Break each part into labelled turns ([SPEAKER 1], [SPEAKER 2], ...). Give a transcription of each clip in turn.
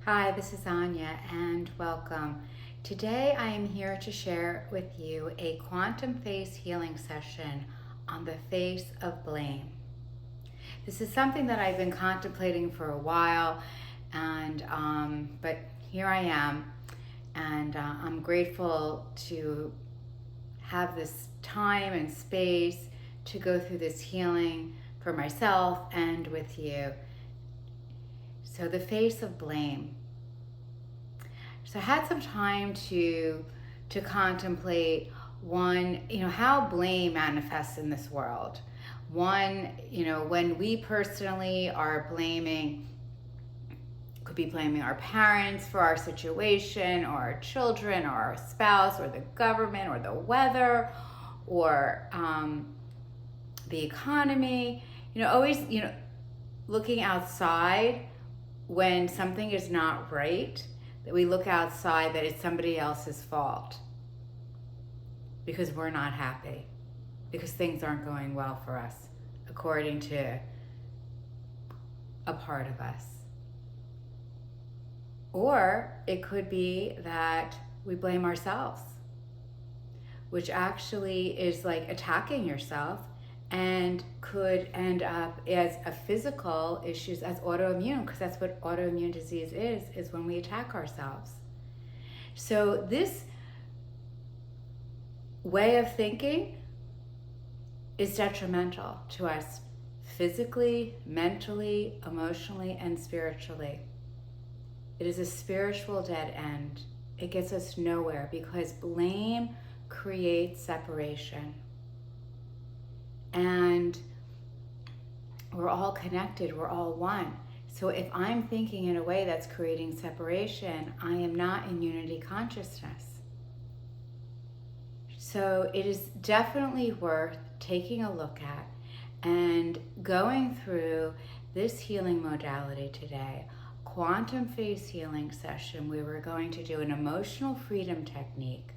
[SPEAKER 1] Hi, this is Anya, and welcome. Today I am here to share with you a quantum face healing session on the face of blame. This is something that I've been contemplating for a while, and but here I am, and I'm grateful to have this time and space to go through this healing for myself and with you. So, the face of blame. So I had some time to contemplate one, how blame manifests in this world. One, when we personally are blaming, could be blaming our parents for our situation, or our children, or our spouse, or the government, or the weather, or the economy. Always, looking outside when something is not right, that we look outside that it's somebody else's fault because we're not happy, because things aren't going well for us according to a part of us. Or it could be that we blame ourselves, which actually is like attacking yourself and could end up as a physical issues as autoimmune, because that's what autoimmune disease is when we attack ourselves. So this way of thinking is detrimental to us physically, mentally, emotionally, and spiritually. It is a spiritual dead end. It gets us nowhere because blame creates separation. And we're all connected, we're all one. So if I'm thinking in a way that's creating separation, I am not in unity consciousness. So it is definitely worth taking a look at and going through this healing modality today, quantum face healing session, where we're going to do an emotional freedom technique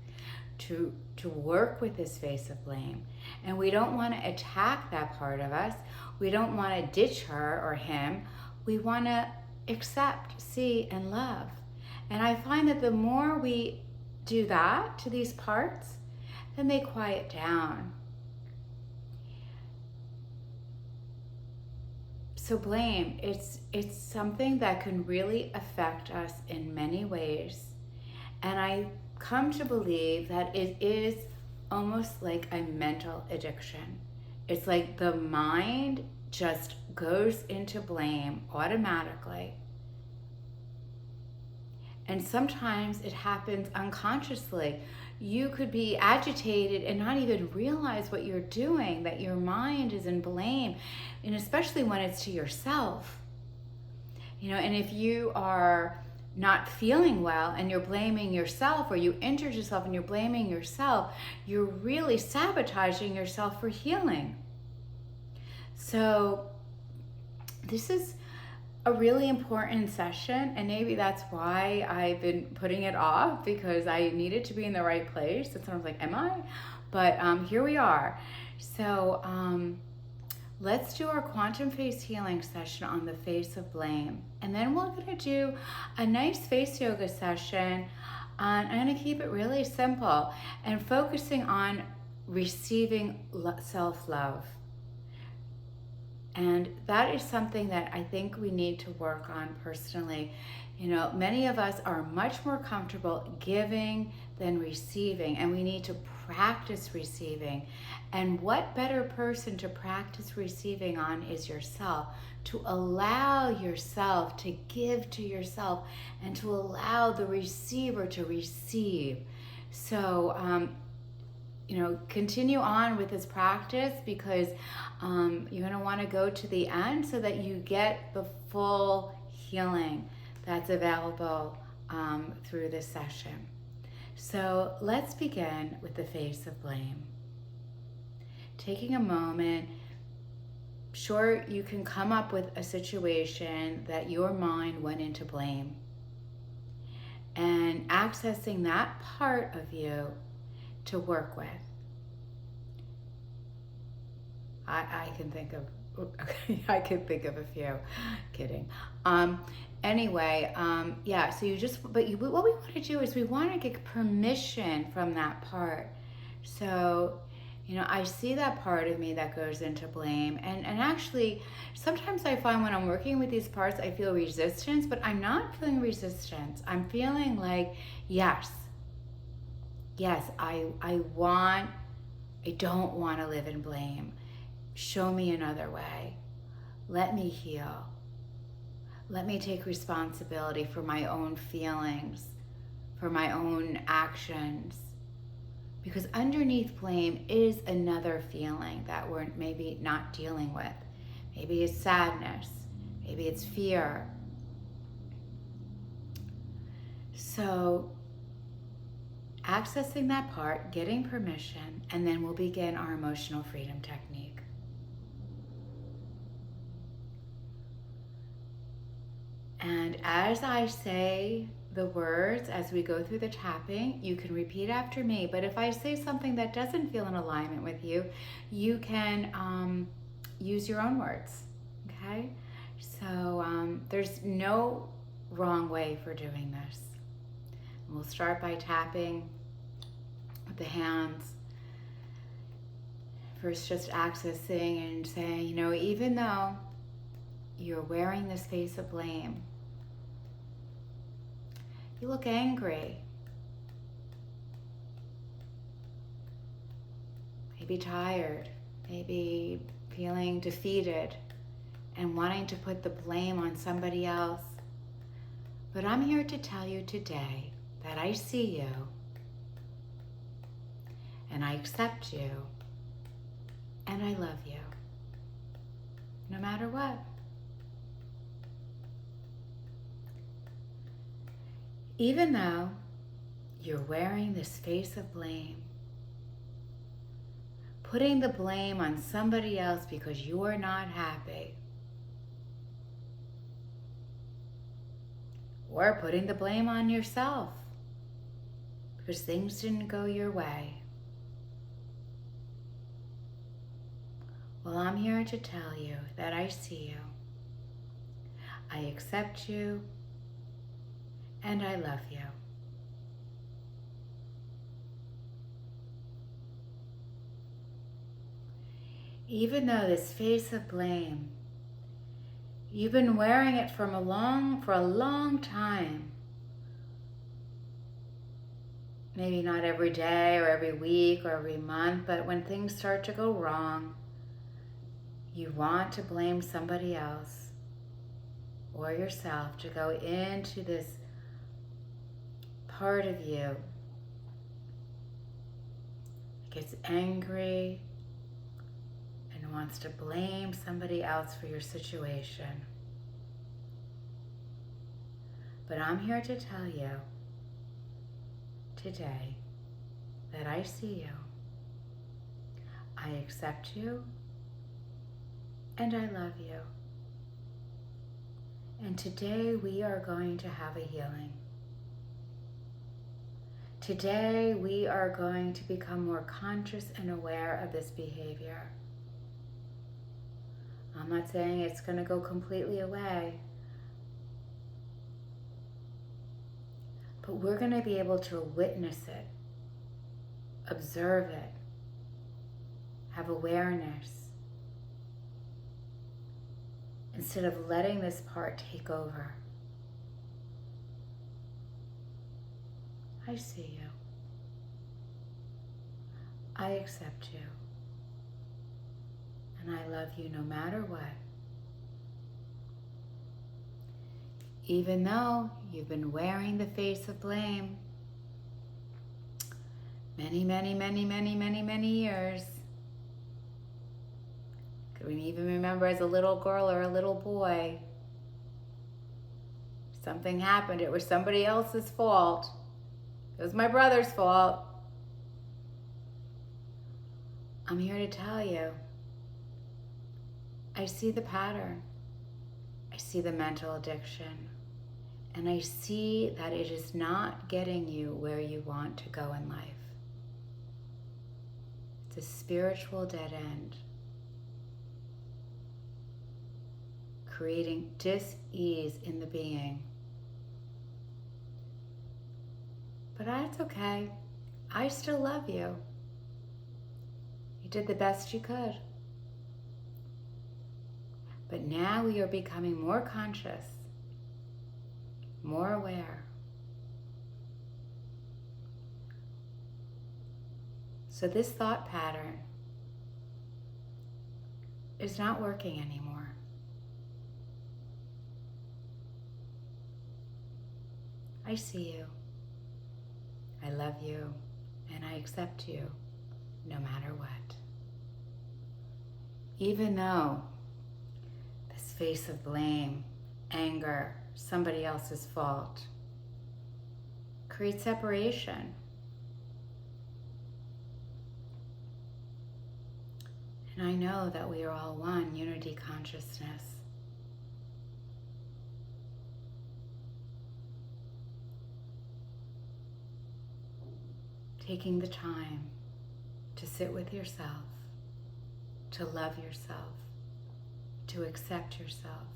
[SPEAKER 1] to work with this face of blame. And we don't want to attack that part of us. We don't want to ditch her or him. We want to accept, see, and love. And I find that the more we do that to these parts, then they quiet down. So blame, it's something that can really affect us in many ways. And I come to believe that it is almost like a mental addiction. It's like the mind just goes into blame automatically. And sometimes it happens unconsciously. You could be agitated and not even realize what you're doing, that your mind is in blame, and especially when it's to yourself. And if you are not feeling well and you're blaming yourself, or you injured yourself and you're blaming yourself, you're really sabotaging yourself for healing. So this is a really important session, and maybe that's why I've been putting it off, because I needed to be in the right place. And someone's like, am I? But here we are. So let's do our quantum face healing session on the face of blame. And then we're going to do a nice face yoga session. I'm going to keep it really simple and focusing on receiving self-love. And that is something that I think we need to work on personally. Many of us are much more comfortable giving than receiving, and we need to practice receiving. And what better person to practice receiving on is yourself, to allow yourself to give to yourself and to allow the receiver to receive. So, continue on with this practice, because you're going to want to go to the end so that you get the full healing that's available through this session. So let's begin with the face of blame. Taking a moment, sure, you can come up with a situation that your mind went into blame, and accessing that part of you to work with. I can think of I could think of a few. Kidding. Anyway, yeah, so what we want to do is we want to get permission from that part. So, I see that part of me that goes into blame. And actually, sometimes I find when I'm working with these parts, I feel resistance, but I'm not feeling resistance. I'm feeling like, yes, I don't want to live in blame. Show me another way. Let me heal. Let me take responsibility for my own feelings, for my own actions. Because underneath blame is another feeling that we're maybe not dealing with. Maybe it's sadness. Maybe it's fear. So, accessing that part, getting permission, and then we'll begin our emotional freedom technique. And as I say the words, as we go through the tapping, you can repeat after me. But if I say something that doesn't feel in alignment with you, you can use your own words, okay? So there's no wrong way for doing this. We'll start by tapping with the hands. First, just accessing and saying, even though you're wearing this face of blame, you look angry, maybe tired, maybe feeling defeated and wanting to put the blame on somebody else. But I'm here to tell you today that I see you and I accept you and I love you, no matter what. Even though you're wearing this face of blame, putting the blame on somebody else because you're not happy, or putting the blame on yourself because things didn't go your way. Well, I'm here to tell you that I see you, I accept you, and I love you. Even though this face of blame, you've been wearing it for a long time. Maybe not every day or every week or every month, but when things start to go wrong, you want to blame somebody else or yourself, to go into this part of you that gets angry and wants to blame somebody else for your situation. But I'm here to tell you today that I see you, I accept you, and I love you. And today we are going to have a healing. Today we are going to become more conscious and aware of this behavior. I'm not saying it's going to go completely away, but we're going to be able to witness it, observe it, have awareness, instead of letting this part take over. I see you. I accept you. And I love you no matter what. Even though you've been wearing the face of blame many, many, many, many, many, many years. Could we even remember as a little girl or a little boy, something happened, it was somebody else's fault. It was my brother's fault. I'm here to tell you, I see the pattern. I see the mental addiction. And I see that it is not getting you where you want to go in life. It's a spiritual dead end. creating dis-ease in the being. But that's okay. I still love you. You did the best you could. But now we are becoming more conscious, more aware. So this thought pattern is not working anymore. I see you. I love you, and I accept you no matter what. Even though this face of blame, anger, somebody else's fault creates separation. And I know that we are all one, unity consciousness. Taking the time to sit with yourself, to love yourself, to accept yourself.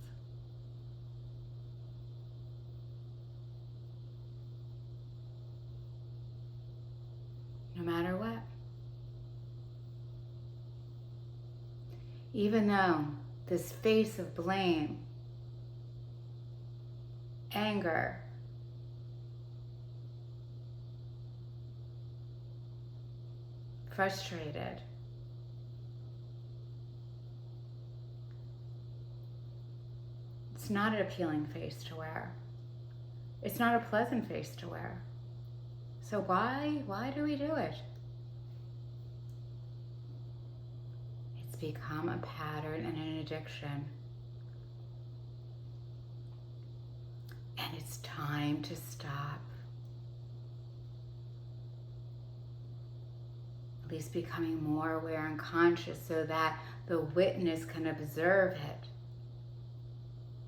[SPEAKER 1] No matter what. Even though this face of blame, anger, frustrated, it's not an appealing face to wear. It's not a pleasant face to wear. So why do we do it? It's become a pattern and an addiction. And it's time to stop. At least becoming more aware and conscious so that the witness can observe it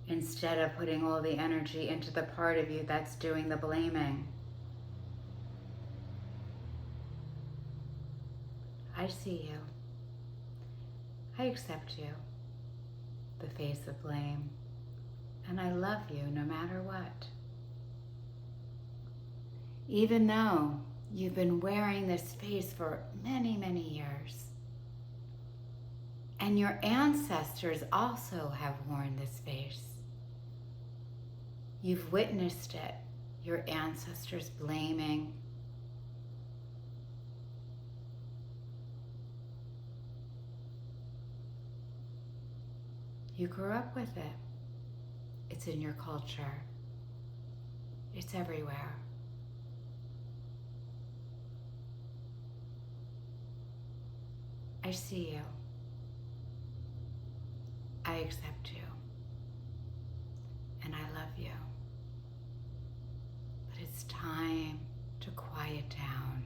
[SPEAKER 1] instead of putting all the energy into the part of you that's doing the blaming. I see you. I accept you, the face of blame, and I love you no matter what. Even though you've been wearing this face for many, many years, and your ancestors also have worn this face. You've witnessed it, your ancestors blaming, you grew up with it. It's in your culture. It's everywhere. I see you. I accept you. And I love you. But it's time to quiet down.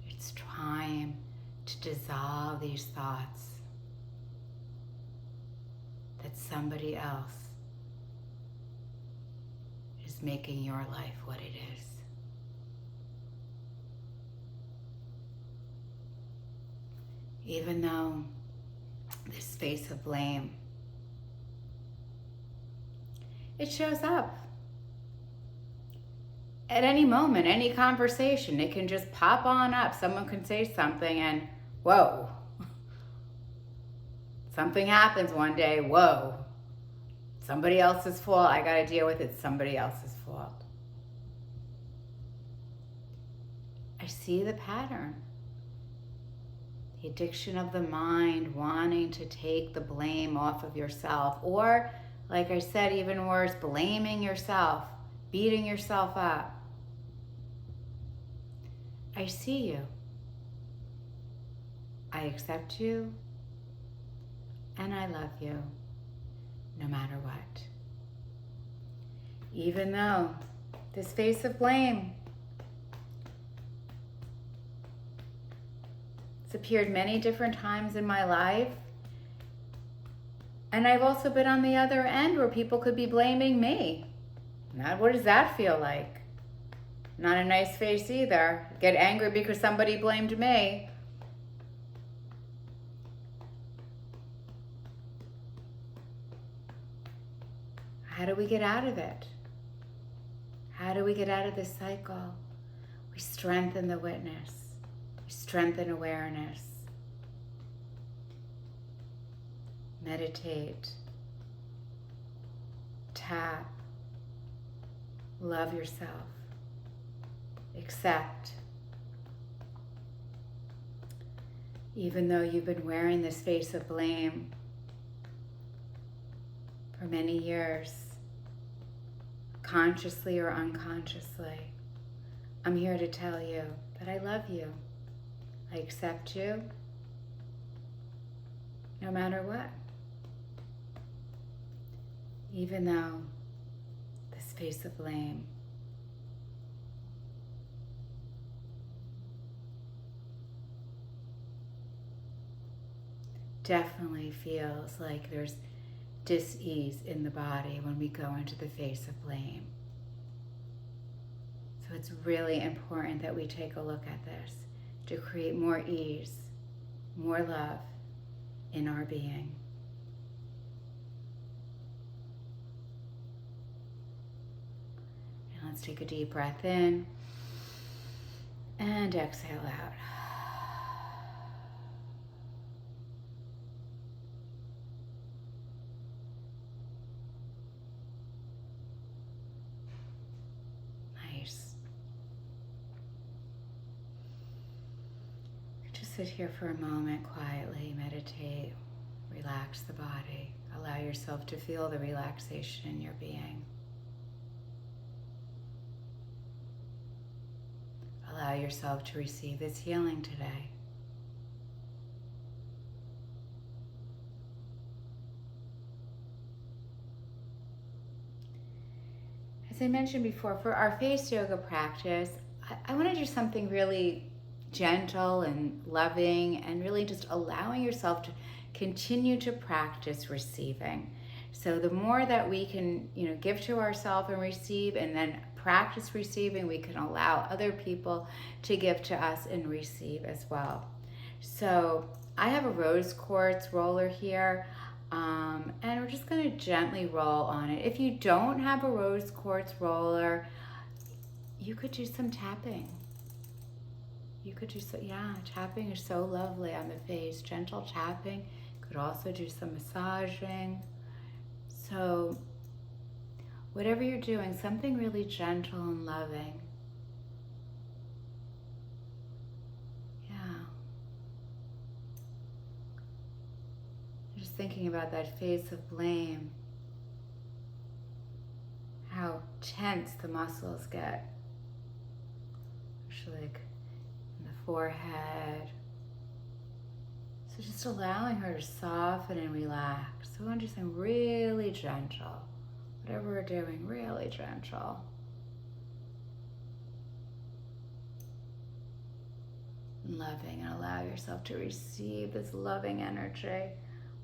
[SPEAKER 1] It's time to dissolve these thoughts that somebody else is making your life what it is. Even though this face of blame, it shows up at any moment, any conversation. It can just pop on up. Someone can say something and whoa. Something happens one day, whoa. Somebody else's fault, I gotta deal with it, somebody else's fault. I see the pattern. The addiction of the mind, wanting to take the blame off of yourself, or, like I said, even worse, blaming yourself, beating yourself up. I see you. I accept you, and I love you, no matter what. Even though this face of blame, it's appeared many different times in my life. And I've also been on the other end where people could be blaming me. Now, what does that feel like? Not a nice face either. Get angry because somebody blamed me. how do we get out of it? How do we get out of this cycle? We strengthen the witness. We strengthen awareness. Meditate. Tap. Love yourself. Accept. Even though you've been wearing this face of blame for many years, consciously or unconsciously, I'm here to tell you that I love you. I accept you no matter what. Even though this face of blame definitely feels like there's dis-ease in the body when we go into the face of blame. So it's really important that we take a look at this to create more ease, more love in our being. And let's take a deep breath in and exhale out. Just sit here for a moment quietly, meditate, relax the body. Allow yourself to feel the relaxation in your being. Allow yourself to receive this healing today. As I mentioned before, for our face yoga practice, I want to do something really gentle and loving, and really just allowing yourself to continue to practice receiving. So the more that we can, give to ourselves and receive, and then practice receiving, we can allow other people to give to us and receive as well. So I have a rose quartz roller here. And we're just going to gently roll on it. If you don't have a rose quartz roller, you could do some tapping. You could do tapping is so lovely on the face. Gentle tapping. Could also do some massaging. So whatever you're doing, something really gentle and loving. Just thinking about that face of blame, how tense the muscles get, especially like in the forehead. So just allowing her to soften and relax. So I'm just saying really gentle. Whatever we're doing, really gentle. And loving, and allow yourself to receive this loving energy.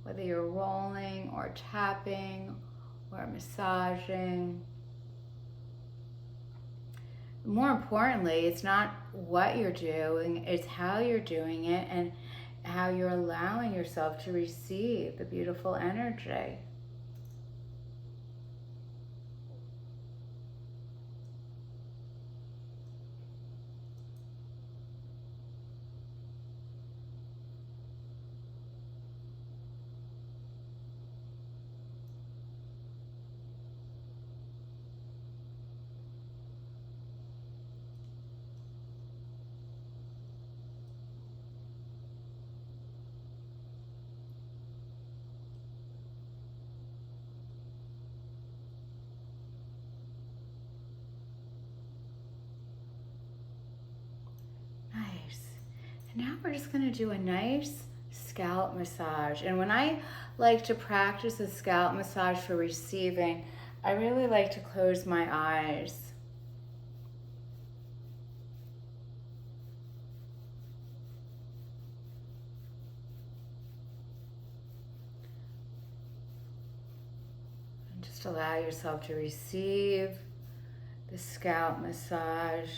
[SPEAKER 1] Whether you're rolling or tapping or massaging. More importantly, it's not what you're doing, it's how you're doing it and how you're allowing yourself to receive the beautiful energy. And now we're just going to do a nice scalp massage. And when I like to practice a scalp massage for receiving, I really like to close my eyes. And just allow yourself to receive the scalp massage.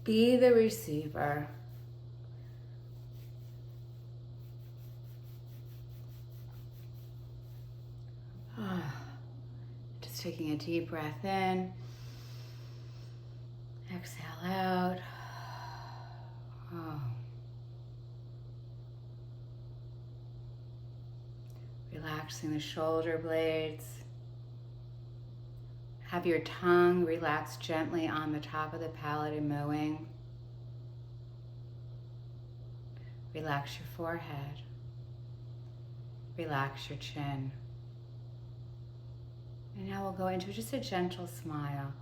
[SPEAKER 1] Be the receiver. Just taking a deep breath in. Exhale out. Oh. Relaxing the shoulder blades. Have your tongue relax gently on the top of the palate and mooing. Relax your forehead. Relax your chin. And now we'll go into just a gentle smile.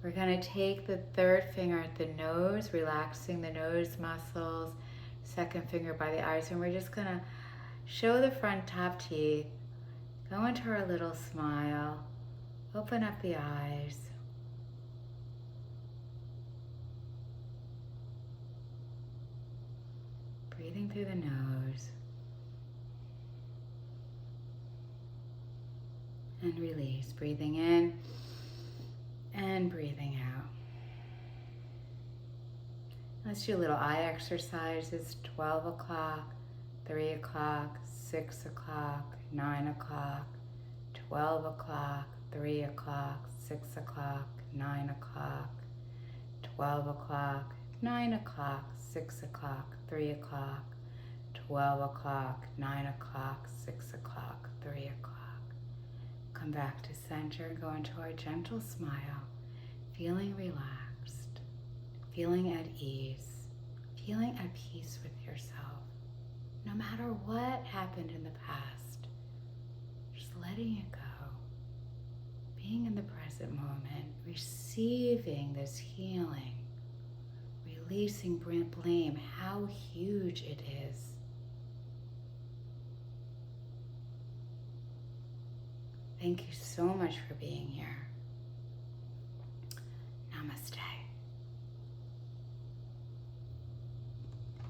[SPEAKER 1] We're going to take the third finger at the nose, relaxing the nose muscles, second finger by the eyes, and we're just going to show the front top teeth, go into our little smile, open up the eyes. Breathing through the nose. And release. Breathing in and breathing out. Let's do little eye exercises. 12 o'clock, 3 o'clock, 6 o'clock, 9 o'clock, 12 o'clock, 3 o'clock, 6 o'clock, 9 o'clock, 12 o'clock, 9 o'clock, 6 o'clock, 3 o'clock, 12 o'clock, 9 o'clock, 6 o'clock, 3 o'clock. Come back to center and go into our gentle smile, feeling relaxed, feeling at ease, feeling at peace with yourself. No matter what happened in the past, just letting it go, being in the present moment, receiving this healing, releasing blame, how huge it is. Thank you so much for being here. Namaste.